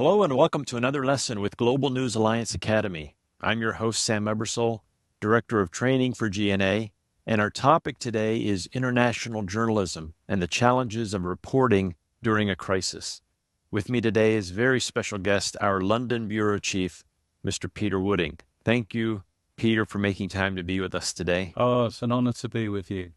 Hello and welcome to another lesson with Global News Alliance Academy. I'm your host, Sam Ebersole, Director of Training for GNA, and our topic today is international journalism and the challenges of reporting during a crisis. With me today is very special guest, our London Bureau Chief, Mr. Peter Wooding. Thank you, Peter, for making time to be with us today. Oh, it's an honor to be with you.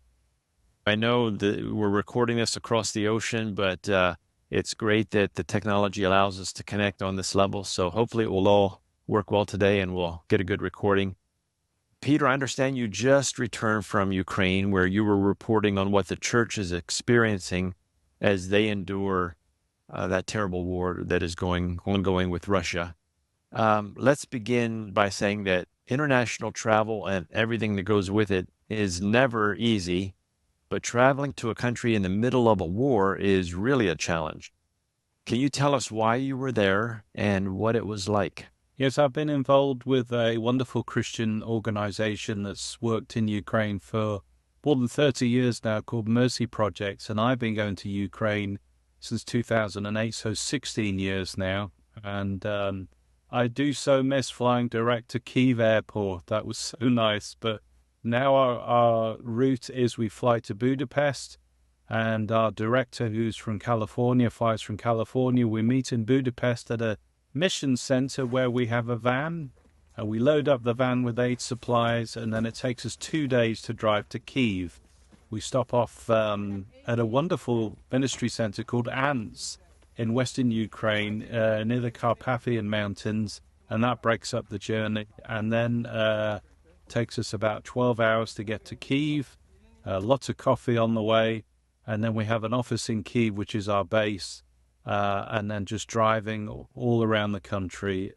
I know that we're recording this across the ocean, but it's great that the technology allows us to connect on this level. So hopefully it will all work well today and we'll get a good recording. Peter, I understand you just returned from Ukraine, where you were reporting on what the church is experiencing as they endure that terrible war that is ongoing with Russia. Let's begin by saying that international travel and everything that goes with it is never easy. But traveling to a country in the middle of a war is really a challenge. Can you tell us why you were there and what it was like? Yes, I've been involved with a wonderful Christian organization that's worked in Ukraine for more than 30 years now called Mercy Projects, and I've been going to Ukraine since 2008, so 16 years now. And I do so miss flying direct to Kyiv Airport. That was so nice, but now our route is we fly to Budapest, and our director, who's from California, flies from California. We meet in Budapest at a mission center where we have a van, and we load up the van with aid supplies, and then it takes us 2 days to drive to Kyiv. We stop off at a wonderful ministry center called Ants in western Ukraine, near the Carpathian Mountains, and that breaks up the journey. And then takes us about 12 hours to get to Kyiv, lots of coffee on the way, and then we have an office in Kyiv, which is our base, and then just driving all around the country,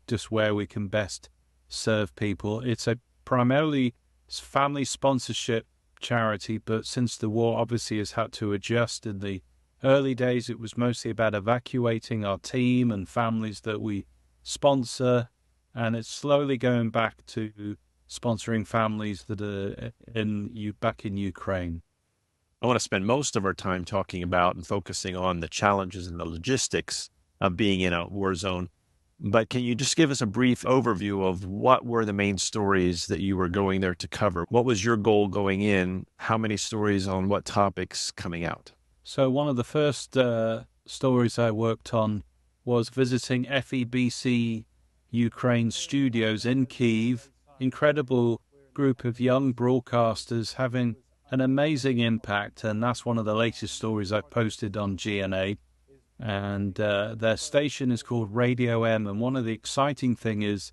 just where we can best serve people. It's a primarily family sponsorship charity, but since the war obviously has had to adjust, in the early days it was mostly about evacuating our team and families that we sponsor, and it's slowly going back to sponsoring families that are back in Ukraine. I want to spend most of our time talking about and focusing on the challenges and the logistics of being in a war zone. But can you just give us a brief overview of what were the main stories that you were going there to cover? What was your goal going in? How many stories on what topics coming out? So one of the first stories I worked on was visiting FEBC Ukraine studios in Kyiv. Incredible group of young broadcasters having an amazing impact, and that's one of the latest stories I've posted on GNA. And their station is called Radio M, and one of the exciting things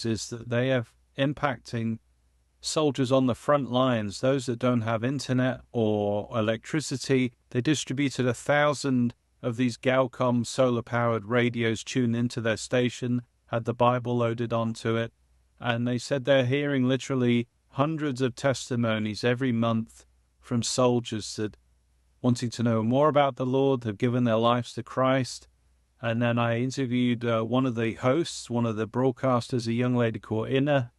is that they are impacting soldiers on the front lines, those that don't have internet or electricity. They distributed 1,000 of these Galcom solar-powered radios tuned into their station, had the Bible loaded onto it, and they said they're hearing literally hundreds of testimonies every month from soldiers that wanting to know more about the Lord, have given their lives to Christ. And then I interviewed one of the hosts, one of the broadcasters, a young lady called Inna,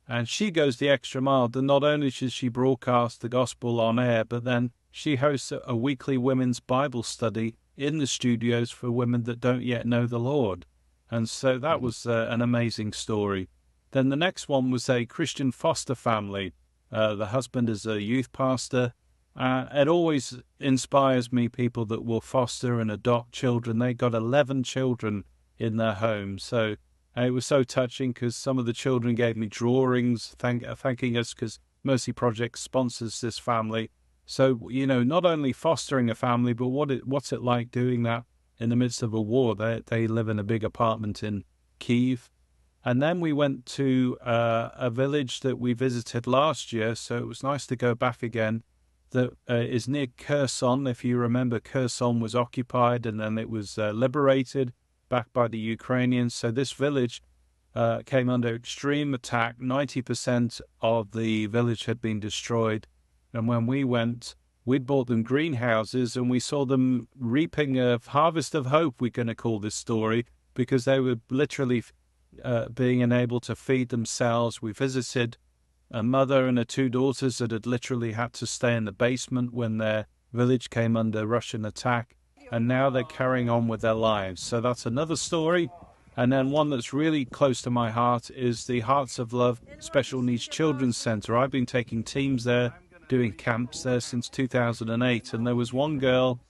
and she goes the extra mile. Not only does she broadcast the gospel on air, but then she hosts a weekly women's Bible study in the studios for women that don't yet know the Lord. And so that was an amazing story. Then the next one was a Christian foster family. The husband is a youth pastor. It always inspires me, people that will foster and adopt children. They got 11 children in their home. So it was so touching because some of the children gave me drawings thanking us because Mercy Project sponsors this family. So, not only fostering a family, but what's it like doing that in the midst of a war? They live in a big apartment in Kyiv. And then we went to a village that we visited last year, so it was nice to go back again, that is near Kherson. If you remember, Kherson was occupied and then it was liberated back by the Ukrainians. So this village came under extreme attack. 90% of the village had been destroyed. And when we went, we'd bought them greenhouses and we saw them reaping a harvest of hope, we're going to call this story, because they were literally being unable to feed themselves. We visited a mother and her 2 daughters that had literally had to stay in the basement when their village came under Russian attack. and now they're carrying on with their lives. So that's another story. And then one that's really close to my heart is the Hearts of Love Special Needs Children's Centre. I've been taking teams there, doing camps there since 2008. And there was one girl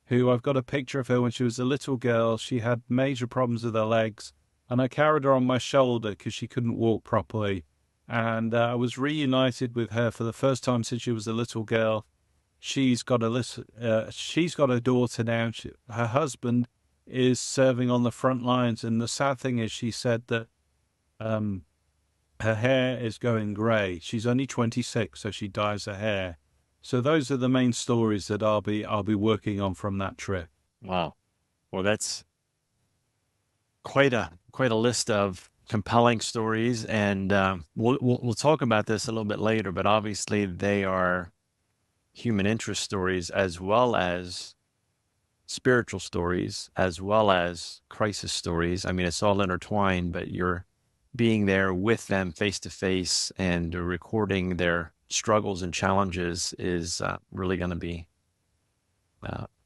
who I've got a picture of her when she was a little girl. She had major problems with her legs. And I carried her on my shoulder because she couldn't walk properly. And I was reunited with her for the first time since she was a little girl. She's got a daughter now. Her husband is serving on the front lines, and the sad thing is, she said that her hair is going grey. She's only 26, so she dyes her hair. So those are the main stories that I'll be working on from that trip. Wow. Well, that's quite a list of compelling stories, and we'll talk about this a little bit later. But obviously, they are human interest stories as well as spiritual stories, as well as crisis stories. I mean, it's all intertwined, but you're being there with them face to face and recording their struggles and challenges is really going to be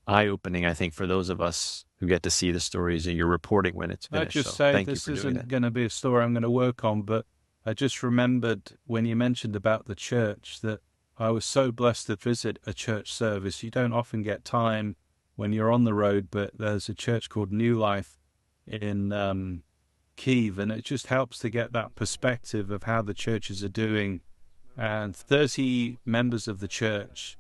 eye-opening, I think, for those of us who get to see the stories that you're reporting when it's I finished. just So say thank you this for doing isn't that. going to be a story I'm going to work on, but I just remembered when you mentioned about the church that I was so blessed to visit a church service. You don't often get time when you're on the road, but there's a church called New Life in Kiev, and it just helps to get that perspective of how the churches are doing. And 30 members of the church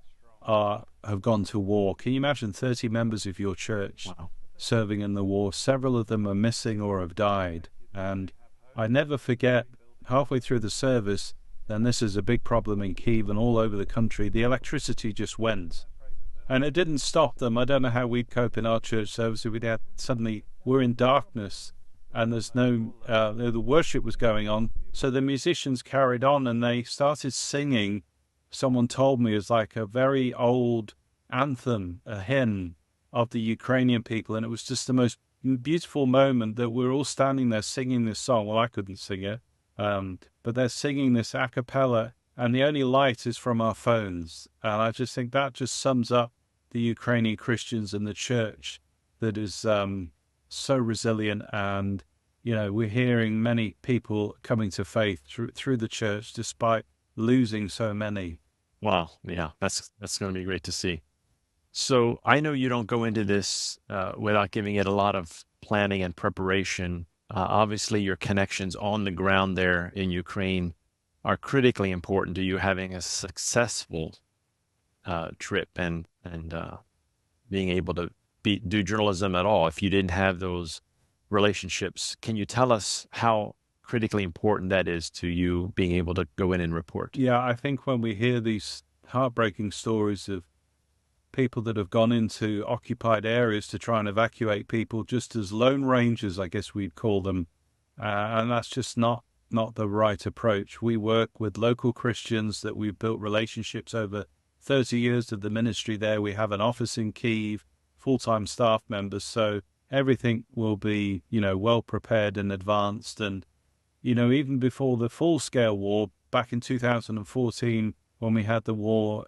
have gone to war. Can you imagine 30 members of your church Wow. serving in the war? Several of them are missing or have died. And I never forget, halfway through the service, and this is a big problem in Kiev and all over the country, the electricity just went. And it didn't stop them. I don't know how we'd cope in our church service if suddenly we're in darkness and there's the worship was going on. So the musicians carried on and they started singing. Someone told me it's like a very old anthem, a hymn of the Ukrainian people. And it was just the most beautiful moment that we're all standing there singing this song. Well, I couldn't sing it, but they're singing this a cappella, and the only light is from our phones. And I just think that just sums up the Ukrainian Christians and the church that is so resilient. And, you know, we're hearing many people coming to faith through the church despite losing so many. Wow. Yeah, that's going to be great to see. So I know you don't go into this without giving it a lot of planning and preparation. Obviously, your connections on the ground there in Ukraine are critically important to you having a successful trip and being able to do journalism at all. If you didn't have those relationships, can you tell us how critically important that is to you being able to go in and report? Yeah, I think when we hear these heartbreaking stories of people that have gone into occupied areas to try and evacuate people just as lone rangers, I guess we'd call them, and that's just not the right approach. We work with local Christians that we've built relationships over 30 years of the ministry there. We have an office in Kyiv, full-time staff members, so everything will be, you know, well prepared and advanced. And, you know, even before the full-scale war, back in 2014, when we had the war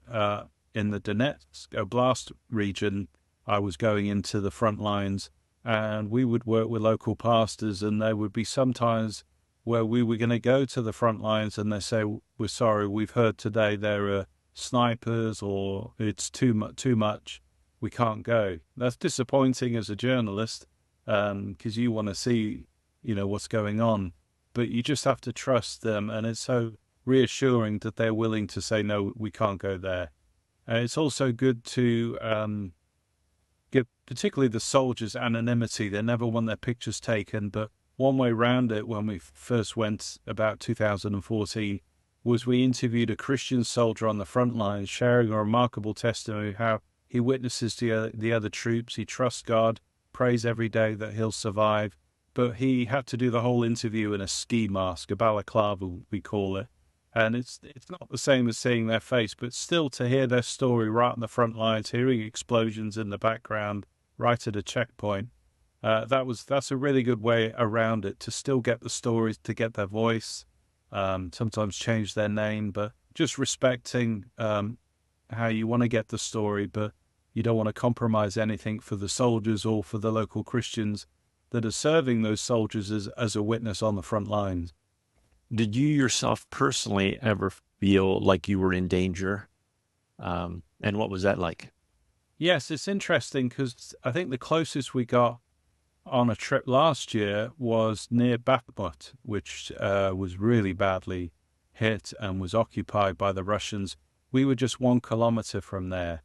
in the Donetsk Oblast region, I was going into the front lines, and we would work with local pastors, and there would be sometimes where we were going to go to the front lines and they say, we're sorry, we've heard today there are snipers, or it's too much, we can't go. That's disappointing as a journalist, because you want to see, you know, what's going on, but you just have to trust them, and it's so reassuring that they're willing to say, no, we can't go there. It's also good to give particularly the soldiers anonymity. They never want their pictures taken, but one way round it, when we first went about 2014, was we interviewed a Christian soldier on the front lines sharing a remarkable testimony of how he witnesses to the other troops. He trusts God, prays every day that he'll survive, but he had to do the whole interview in a ski mask, a balaclava we call it. And it's not the same as seeing their face, but still to hear their story right on the front lines, hearing explosions in the background, right at a checkpoint. That's a really good way around it, to still get the stories, to get their voice, sometimes change their name, but just respecting how you want to get the story, but You don't want to compromise anything for the soldiers or for the local Christians that are serving those soldiers as a witness on the front lines. Did you yourself personally ever feel like you were in danger? And what was that like? Yes, it's interesting because I think the closest we got on a trip last year was near Bakhmut, which was really badly hit and was occupied by the Russians. We were just 1 kilometer from there.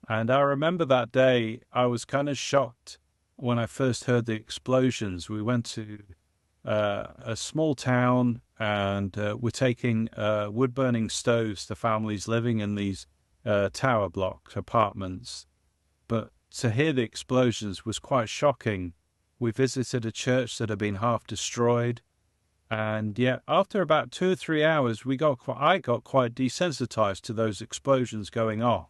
And I remember that day, I was kind of shocked when I first heard the explosions. We went to a small town and we're taking wood burning stoves to families living in these tower block apartments. But to hear the explosions was quite shocking. We visited a church that had been half destroyed. And yet, after about 2 or 3 hours, I got quite desensitized to those explosions going off.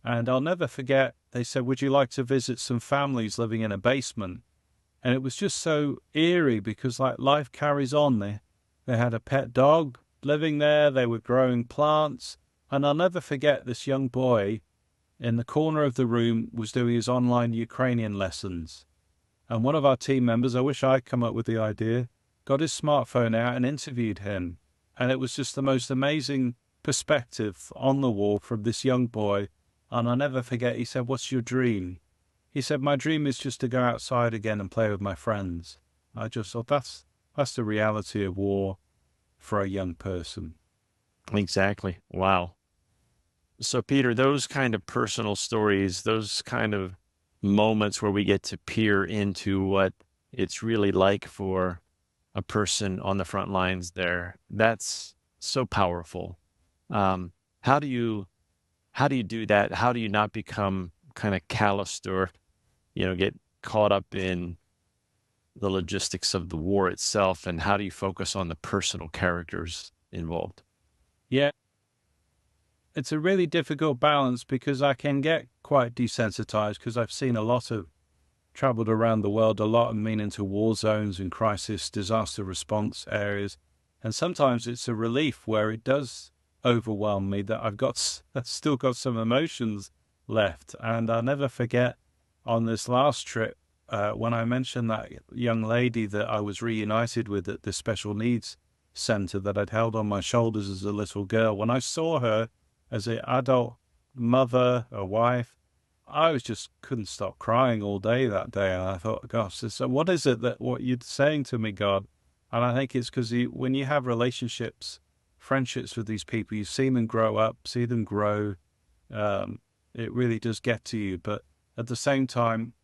And I'll never forget, they said, would you like to visit some families living in a basement? And it was just so eerie because like life carries on. They had a pet dog living there. They were growing plants. And I'll never forget this young boy in the corner of the room was doing his online Ukrainian lessons. And one of our team members, I wish I'd come up with the idea, got his smartphone out and interviewed him. And it was just the most amazing perspective on the wall from this young boy. And I'll never forget, he said, what's your dream? He said, my dream is just to go outside again and play with my friends. I just thought that's the reality of war for a young person. Exactly. Wow. So, Peter, those kind of personal stories, those kind of moments where we get to peer into what it's really like for a person on the front lines there, that's so powerful. Um, how do you do that? How do you not become kind of calloused or, get caught up in the logistics of the war itself? And how do you focus on the personal characters involved? Yeah, it's a really difficult balance because I can get quite desensitized because I've seen a lot of traveled around the world a lot and been into war zones and crisis disaster response areas. And sometimes it's a relief where it does overwhelm me that I've still got some emotions left. And I'll never forget on this last trip, when I mentioned that young lady that I was reunited with at the special needs center that I'd held on my shoulders as a little girl. When I saw her as an adult mother, a wife, I was just couldn't stop crying all day that day. And I thought, gosh, so what is it that what you're saying to me, God? And I think it's because when you have relationships, friendships with these people, you see them grow up, see them grow. It really does get to you. But at the same time,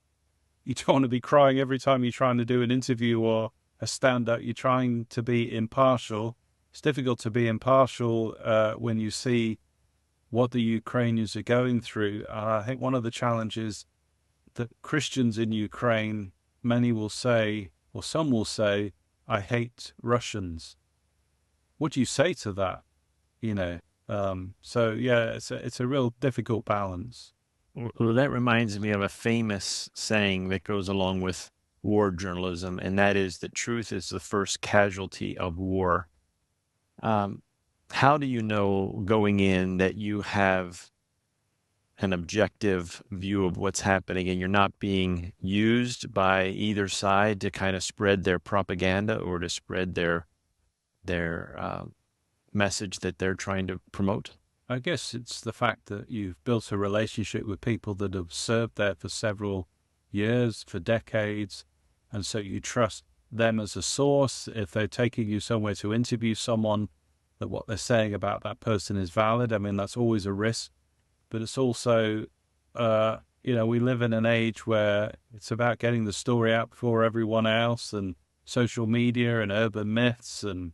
you don't want to be crying every time you're trying to do an interview or a stand-up. You're trying to be impartial. It's difficult to be impartial when you see what the Ukrainians are going through. I think one of the challenges that Christians in Ukraine, many will say, or some will say, I hate Russians. What do you say to that? You know, so yeah, it's a real difficult balance. Well, that reminds me of a famous saying that goes along with war journalism, and that is that truth is the first casualty of war. Um, how do you know going in that you have an objective view of what's happening and you're not being used by either side to kind of spread their propaganda or to spread their message that they're trying to promote? I guess it's the fact that you've built a relationship with people that have served there for several years, for decades, and so you trust them as a source. If they're taking you somewhere to interview someone, that what they're saying about that person is valid. I mean, that's always a risk, but it's also, we live in an age where it's about getting the story out before everyone else, and social media and urban myths and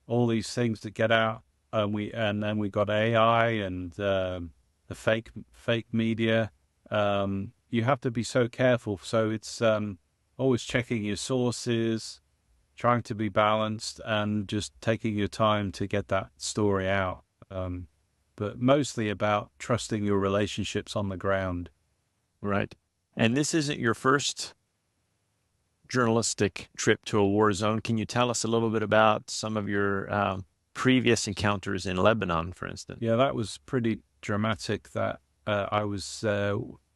all these things that get out. And then we got AI and the fake media. You have to be so careful. So it's always checking your sources, trying to be balanced, and just taking your time to get that story out. But mostly about trusting your relationships on the ground. Right. And this isn't your first journalistic trip to a war zone. Can you tell us a little bit about some of your previous encounters in Lebanon, for instance? Yeah, that was pretty dramatic. That I was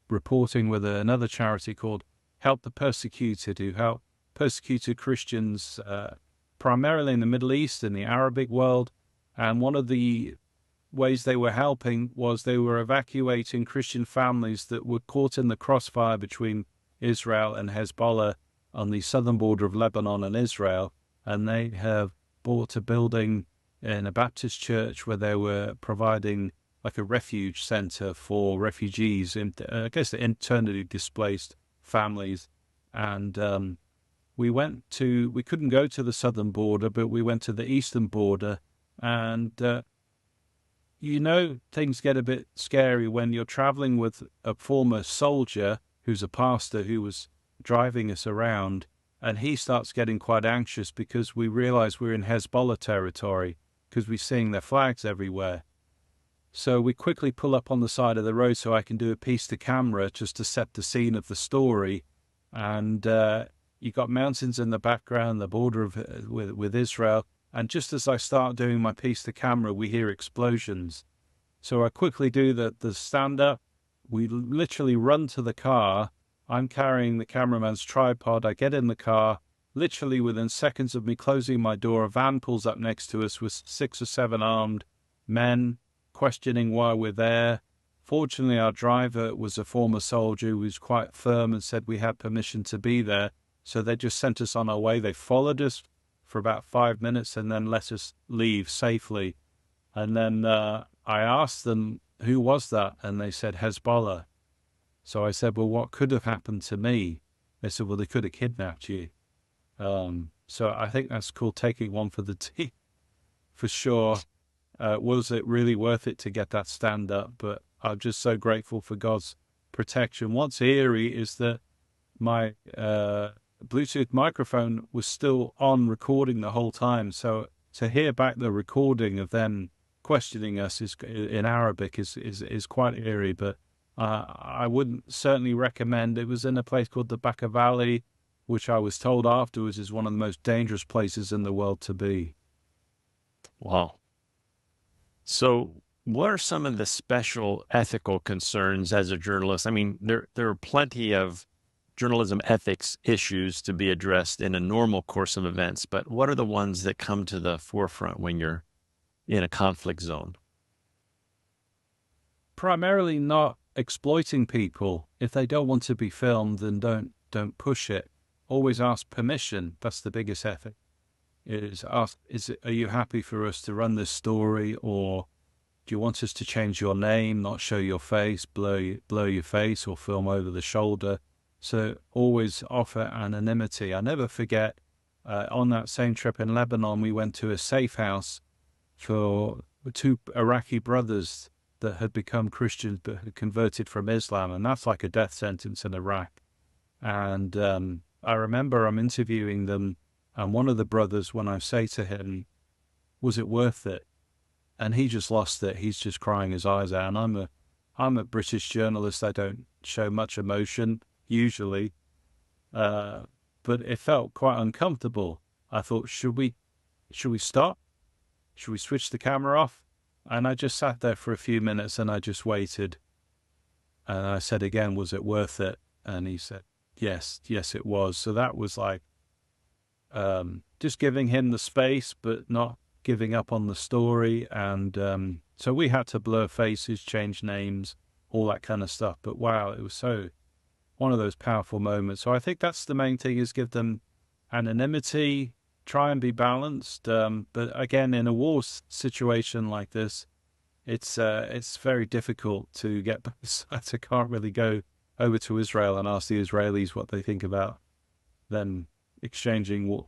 reporting with another charity called Help the Persecuted, who help persecuted Christians primarily in the Middle East and the Arabic world. And one of the ways they were helping was they were evacuating Christian families that were caught in the crossfire between Israel and Hezbollah on the southern border of Lebanon and Israel. And they have bought a building in a Baptist church where they were providing like a refuge center for refugees, I guess the internally displaced families. And we couldn't go to the southern border, but we went to the eastern border. And things get a bit scary when you're traveling with a former soldier who's a pastor who was driving us around, and he starts getting quite anxious because we realize we're in Hezbollah territory because we're seeing their flags everywhere. So we quickly pull up on the side of the road so I can do a piece to camera just to set the scene of the story. And you got mountains in the background, the border with Israel. And just as I start doing my piece to camera, we hear explosions. So I quickly do the stand up. We literally run to the car. I'm carrying the cameraman's tripod. I get in the car. Literally within seconds of me closing my door, a van pulls up next to us with 6 or 7 armed men questioning why we're there. Fortunately, our driver was a former soldier who was quite firm and said we had permission to be there. So they just sent us on our way. They followed us for about 5 minutes and then let us leave safely. And then I asked them, who was that? And they said, Hezbollah. So I said, well, what could have happened to me? They said, well, they could have kidnapped you. So I think that's cool, taking one for the team, for sure. Was it really worth it to get that stand up? But I'm just so grateful for God's protection. What's eerie is that my Bluetooth microphone was still on recording the whole time. So to hear back the recording of them questioning us in Arabic is quite eerie. But I wouldn't certainly recommend. It was in a place called the Baca Valley, which I was told afterwards is one of the most dangerous places in the world to be. Wow. So, what are some of the special ethical concerns as a journalist? I mean, there are plenty of journalism ethics issues to be addressed in a normal course of events, but what are the ones that come to the forefront when you're in a conflict zone? Primarily not exploiting people. If they don't want to be filmed, then don't push it. Always ask permission. That's the biggest ethic. Are you happy for us to run this story, or do you want us to change your name, not show your face, blur your face, or film over the shoulder? So always offer anonymity. I never forget, on that same trip in Lebanon, we went to a safe house for 2 Iraqi brothers that had become Christians but had converted from Islam, and that's like a death sentence in Iraq. And I remember I'm interviewing them, and one of the brothers, when I say to him, was it worth it? And he just lost it. He's just crying his eyes out. And I'm a British journalist. I don't show much emotion usually, but it felt quite uncomfortable. I thought, should we stop? Should we switch the camera off? And I just sat there for a few minutes and I just waited. And I said again, was it worth it? And he said, yes, it was. So that was like just giving him the space, but not giving up on the story. And so we had to blur faces, change names, all that kind of stuff. But wow, it was so one of those powerful moments. So I think that's the main thing, is give them anonymity, try and be balanced. But again, in a war situation like this, it's very difficult to get both sides. I can't really go over to Israel and ask the Israelis what they think about them exchanging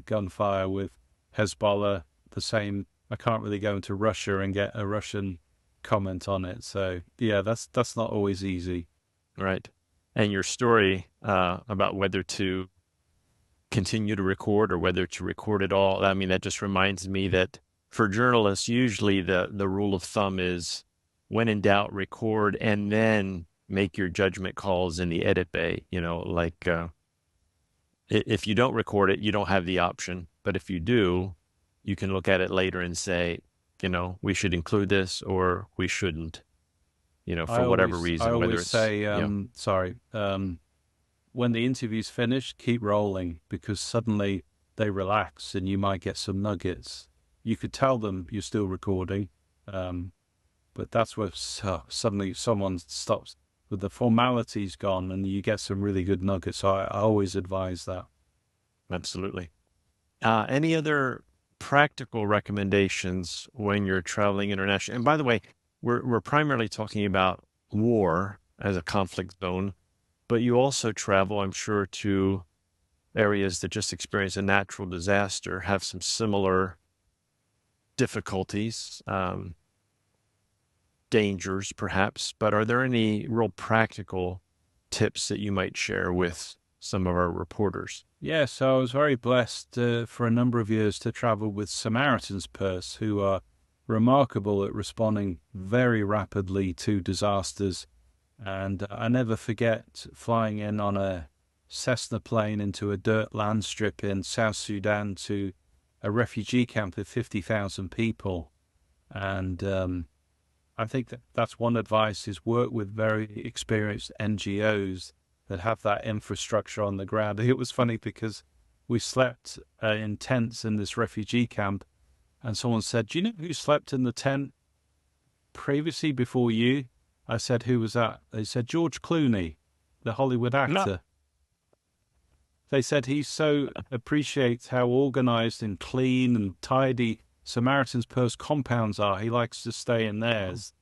gunfire with Hezbollah. The same, I can't really go into Russia and get a Russian comment on it. So yeah, that's not always easy. Right. And your story about whether to continue to record or whether to record it all, I mean, that just reminds me that for journalists, usually the rule of thumb is, when in doubt, record and then make your judgment calls in the edit bay. Like if you don't record it, you don't have the option. But if you do, you can look at it later and say, we should include this or we shouldn't. for whatever I reason, whether always it's, say, sorry, when the interview's finished, keep rolling because suddenly they relax and you might get some nuggets. You could tell them you're still recording, um, but that's where suddenly someone stops with the formalities gone and you get some really good nuggets. So I always advise that. absolutely. Any other practical recommendations when you're traveling internationally? And by the way, we're primarily talking about war as a conflict zone, but you also travel, I'm sure, to areas that just experience a natural disaster, have some similar difficulties, dangers perhaps. But are there any real practical tips that you might share with some of our reporters? Yeah, so I was very blessed for a number of years to travel with Samaritan's Purse, who are remarkable at responding very rapidly to disasters. And I never forget flying in on a Cessna plane into a dirt land strip in South Sudan to a refugee camp of 50,000 people. And I think that's one advice is work with very experienced NGOs that have that infrastructure on the ground. It was funny because we slept in tents in this refugee camp, and someone said, "Do you know who slept in the tent previously before you?" I said, "Who was that?" They said, "George Clooney, the Hollywood No. actor." They said he so appreciates how organized and clean and tidy Samaritan's Purse compounds are. He likes to stay in theirs.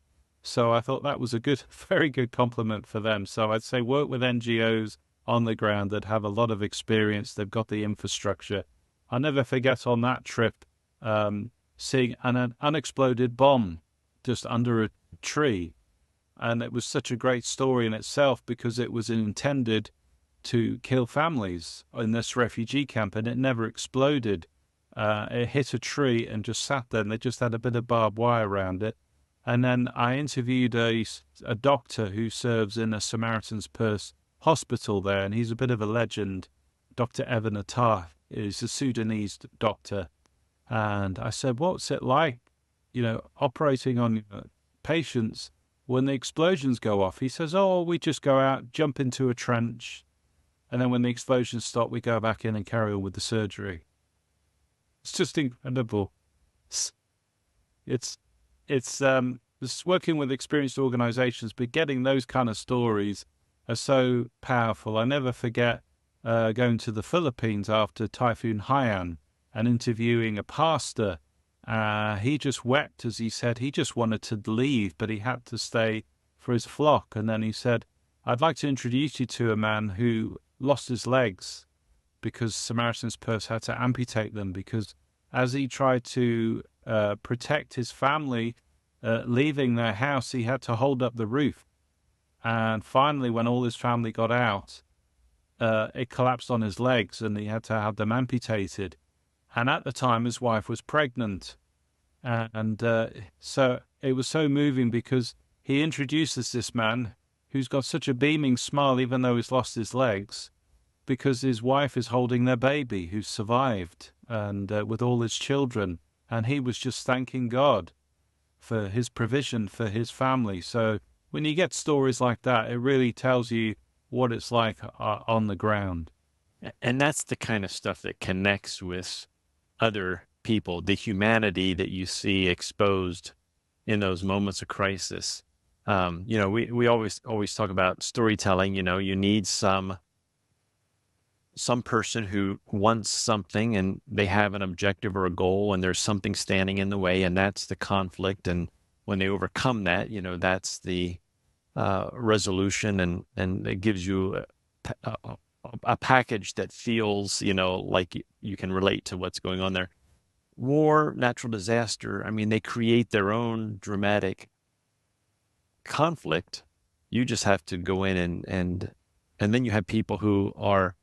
So I thought that was a good, very good compliment for them. So I'd say work with NGOs on the ground that have a lot of experience. They've got the infrastructure. I'll never forget on that trip seeing an unexploded bomb just under a tree. And it was such a great story in itself because it was intended to kill families in this refugee camp and it never exploded. It hit a tree and just sat there and they just had a bit of barbed wire around it. And then I interviewed a doctor who serves in a Samaritan's Purse hospital there, and he's a bit of a legend. Dr. Evan Attar is a Sudanese doctor. And I said, "What's it like, operating on patients when the explosions go off?" He says, "Oh, we just go out, jump into a trench, and then when the explosions stop, we go back in and carry on with the surgery." It's just incredible. It's it's working with experienced organizations, but getting those kind of stories are so powerful. I never forget going to the Philippines after Typhoon Haiyan and interviewing a pastor. He just wept as he said he just wanted to leave, but he had to stay for his flock. And then he said, "I'd like to introduce you to a man who lost his legs because Samaritan's Purse had to amputate them because as he tried to protect his family leaving their house, he had to hold up the roof. And finally, when all his family got out, it collapsed on his legs and he had to have them amputated. And at the time, his wife was pregnant. And so it was so moving because he introduces this man who's got such a beaming smile, even though he's lost his legs, because his wife is holding their baby who survived and with all his children. And he was just thanking God for his provision for his family. So when you get stories like that, it really tells you what it's like on the ground. And that's the kind of stuff that connects with other people, the humanity that you see exposed in those moments of crisis. We always talk about storytelling. You need some person who wants something and they have an objective or a goal and there's something standing in the way, and that's the conflict. And when they overcome that, that's the resolution, and it gives you a package that feels, like you can relate to what's going on there. War, natural disaster, I mean, they create their own dramatic conflict. You just have to go in and then you have people who are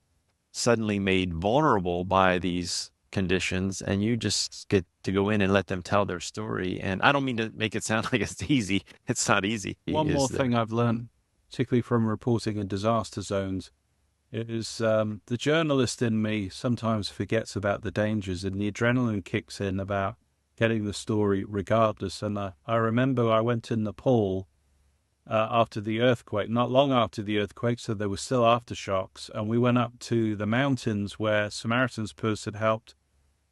suddenly made vulnerable by these conditions, and you just get to go in and let them tell their story. And I don't mean to make it sound like it's easy. It's not easy. One more Is the thing I've learned, particularly from reporting in disaster zones, is the journalist in me sometimes forgets about the dangers and the adrenaline kicks in about getting the story regardless. And I remember I went to Nepal after the earthquake, not long after the earthquake, so there were still aftershocks. And we went up to the mountains where Samaritan's Purse had helped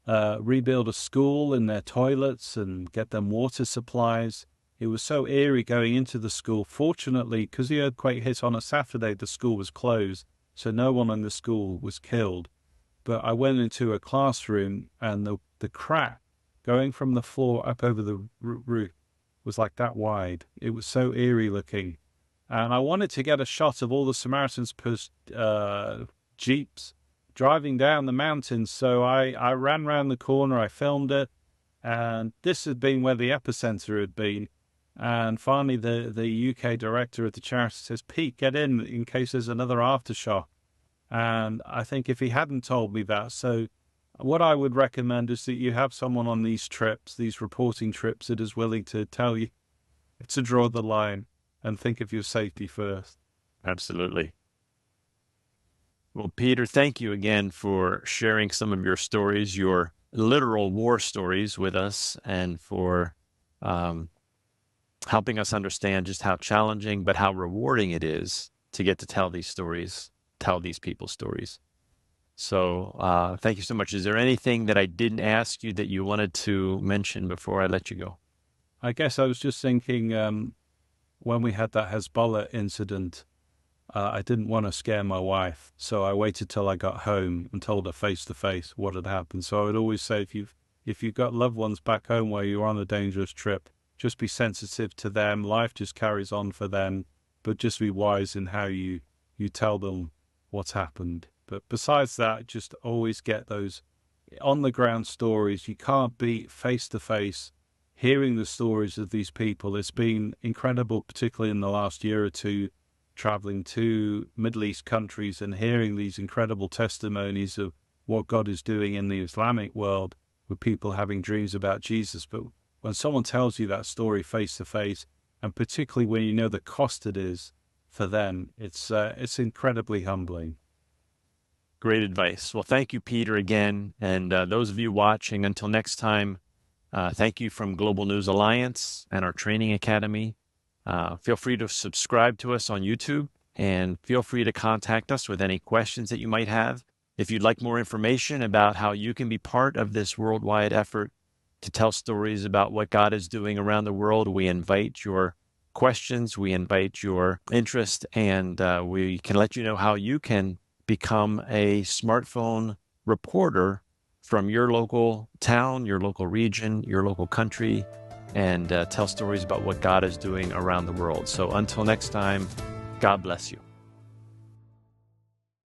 rebuild a school in their toilets and get them water supplies. It was so eerie going into the school. Fortunately, because the earthquake hit on a Saturday, the school was closed, so no one in the school was killed. But I went into a classroom, and the crack going from the floor up over the roof was like that wide. It was so eerie looking. And I wanted to get a shot of all the Samaritan's Purse jeeps driving down the mountains. So I ran round the corner, I filmed it, and this had been where the epicenter had been. And finally, the UK director of the charity says, "Pete, get in case there's another aftershock." And I think if he hadn't told me that, so what I would recommend is that you have someone on these trips, these reporting trips, that is willing to tell you to draw the line and think of your safety first. Absolutely. Well, Peter, thank you again for sharing some of your stories, your literal war stories with us, and for helping us understand just how challenging, but how rewarding it is to get to tell these stories, tell these people's stories. So thank you so much. Is there anything that I didn't ask you that you wanted to mention before I let you go? I guess I was just thinking when we had that Hezbollah incident, I didn't want to scare my wife, so I waited till I got home and told her face to face what had happened. So I would always say, if you've got loved ones back home where you're on a dangerous trip, just be sensitive to them. Life just carries on for them, but just be wise in how you tell them what's happened. But besides that, just always get those on the ground stories. You can't beat face to face hearing the stories of these people. It's been incredible, particularly in the last year or two, traveling to Middle East countries and hearing these incredible testimonies of what God is doing in the Islamic world with people having dreams about Jesus. But when someone tells you that story face to face, and particularly when you know the cost it is for them, it's incredibly humbling. Great advice. Well, thank you, Peter, again. And those of you watching, until next time, thank you from Global News Alliance and our training academy. Feel free to subscribe to us on YouTube, and feel free to contact us with any questions that you might have. If you'd like more information about how you can be part of this worldwide effort to tell stories about what God is doing around the world, we invite your questions, we invite your interest, and we can let you know how you can become a smartphone reporter from your local town, your local region, your local country, and tell stories about what God is doing around the world. So until next time, God bless you.